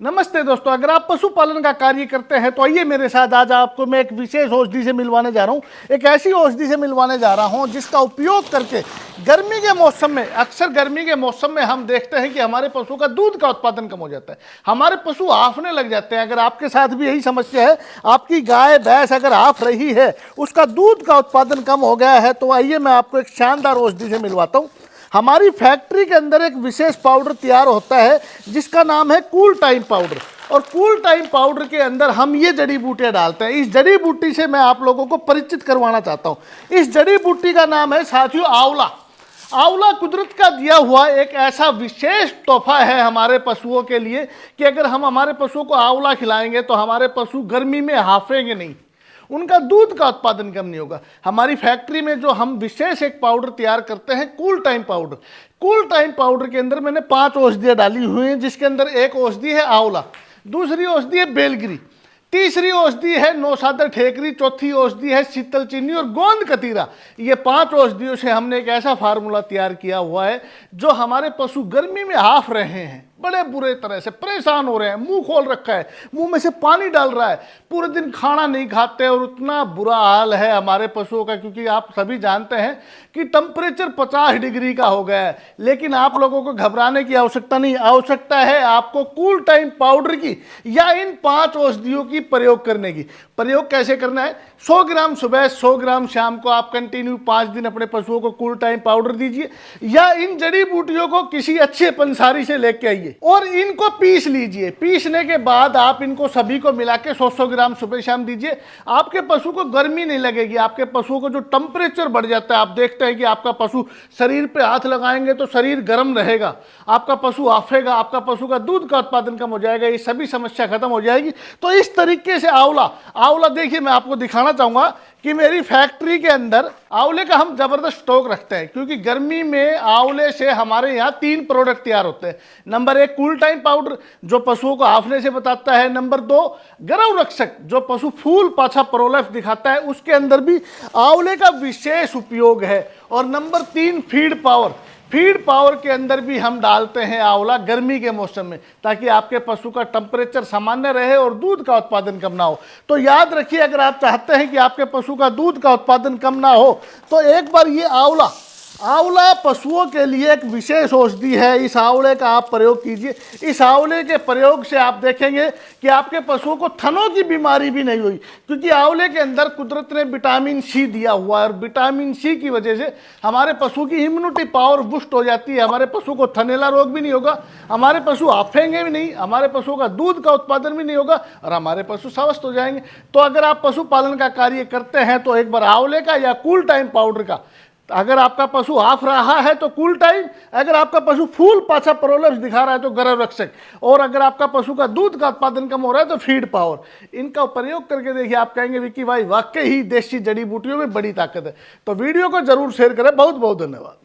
नमस्ते दोस्तों, अगर आप पशुपालन का कार्य करते हैं तो आइए मेरे साथ। आज आपको मैं एक विशेष औषधि से मिलवाने जा रहा हूं। एक ऐसी औषधि से मिलवाने जा रहा हूं जिसका उपयोग करके गर्मी के मौसम में, अक्सर गर्मी के मौसम में हम देखते हैं कि हमारे पशु का दूध का उत्पादन कम हो जाता है, हमारे पशु आफने लग जाते हैं। अगर आपके साथ भी यही समस्या है, आपकी गाय भैंस अगर आफ रही है, उसका दूध का उत्पादन कम हो गया है, तो आइए मैं आपको एक शानदार औषधि से मिलवाता हूँ। हमारी फैक्ट्री के अंदर एक विशेष पाउडर तैयार होता है जिसका नाम है कूल टाइम पाउडर। और कूल टाइम पाउडर के अंदर हम ये जड़ी बूटियां डालते हैं। इस जड़ी बूटी से मैं आप लोगों को परिचित करवाना चाहता हूं। इस जड़ी बूटी का नाम है साथियों आंवला। आंवला कुदरत का दिया हुआ एक ऐसा विशेष तोहफा है हमारे पशुओं के लिए कि अगर हम हमारे पशुओं को आंवला खिलाएंगे तो हमारे पशु गर्मी में हाफेंगे नहीं, उनका दूध का उत्पादन कम नहीं होगा। हमारी फैक्ट्री में जो हम विशेष एक पाउडर तैयार करते हैं cool time powder, cool time powder के अंदर मैंने 5 औषधियाँ डाली हुई हैं, जिसके अंदर एक औषधि है आंवला, दूसरी औषधि है बेलगिरी, तीसरी औषधि है नौसादर ठेकरी, चौथी औषधि है शीतल चीनी और गोंद कतीरा। ये 5 औषधियों से हमने एक ऐसा फार्मूला तैयार किया हुआ है जो हमारे पशु गर्मी में हाफ रहे हैं, बड़े बुरे तरह से परेशान हो रहे हैं, मुंह खोल रखा है, मुंह में से पानी डाल रहा है, पूरे दिन खाना नहीं खाते और उतना बुरा हाल है हमारे पशुओं का। क्योंकि आप सभी जानते हैं कि टेम्परेचर 50 डिग्री का हो गया है। लेकिन आप लोगों को घबराने की आवश्यकता नहीं, आवश्यकता है आपको कूल टाइम पाउडर की या इन 5 औषधियों की प्रयोग करने की। प्रयोग कैसे करना है? 100 ग्राम सुबह, 100 ग्राम शाम को आप कंटिन्यू 5 दिन अपने पशुओं को कूल टाइम पाउडर दीजिए, या इन जड़ी बूटियों को किसी अच्छे पंसारी से लेके आइए और इनको पीस लीजिए। पीसने के बाद आप इनको सभी को मिला के 100-100 ग्राम सुबह शाम दीजिए। आपके पशु को गर्मी नहीं लगेगी। आपके पशुओं को जो टेम्परेचर बढ़ जाता है, आप देखते हैं कि आपका पशु शरीर पे हाथ लगाएंगे तो शरीर गर्म रहेगा, आपका पशु आफेगा, आपका पशु का दूध का उत्पादन कम हो जाएगा, ये सभी समस्या खत्म हो जाएगी। तो इस तरीके से आंवला देखिए, मैं आपको दिखाना चाहूंगा कि मेरी फैक्ट्री के अंदर आंवले का हम जबरदस्त स्टॉक रखते हैं, क्योंकि गर्मी में आंवले से हमारे यहाँ 3 प्रोडक्ट तैयार होते हैं। नंबर 1 कूल टाइम पाउडर जो पशुओं को हाफने से बताता है। नंबर 2 गर्भ रक्षक जो पशु फूल पाछा प्रोलेप्स दिखाता है, उसके अंदर भी आंवले का विशेष उपयोग है। और number 3 feed power, feed power के अंदर भी हम डालते हैं आंवला गर्मी के मौसम में, ताकि आपके पशु का टेम्परेचर सामान्य रहे और दूध का उत्पादन कम ना हो। तो याद रखिए, अगर आप चाहते हैं कि आपके पशु का दूध का उत्पादन कम ना हो तो एक बार ये आंवला पशुओं के लिए एक विशेष औषधि है। इस आंवले का आप प्रयोग कीजिए। इस आंवले के प्रयोग से आप देखेंगे कि आपके पशुओं को थनों की बीमारी भी नहीं हुई, क्योंकि आंवले के अंदर कुदरत ने विटामिन सी दिया हुआ है और विटामिन सी की वजह से हमारे पशु की इम्यूनिटी पावर बूस्ट हो जाती है। हमारे पशु को थनैला रोग भी नहीं होगा, हमारे पशु हाफेंगे भी नहीं, हमारे पशुओं का दूध का उत्पादन भी नहीं होगा और हमारे पशु स्वस्थ हो जाएंगे। तो अगर आप पशुपालन का कार्य करते हैं तो एक बार आंवले का या कूल टाइम पाउडर का, अगर आपका पशु हाफ रहा है तो कूल टाइम, अगर आपका पशु फूल पाछा प्रोलेप्स दिखा रहा है तो गर्भ रक्षक, और अगर आपका पशु का दूध का उत्पादन कम हो रहा है तो फीड पावर। इनका प्रयोग करके देखिए, आप कहेंगे विक्की भाई वाकई ही देसी जड़ी बूटियों में बड़ी ताकत है। तो वीडियो को जरूर शेयर करें। बहुत बहुत धन्यवाद।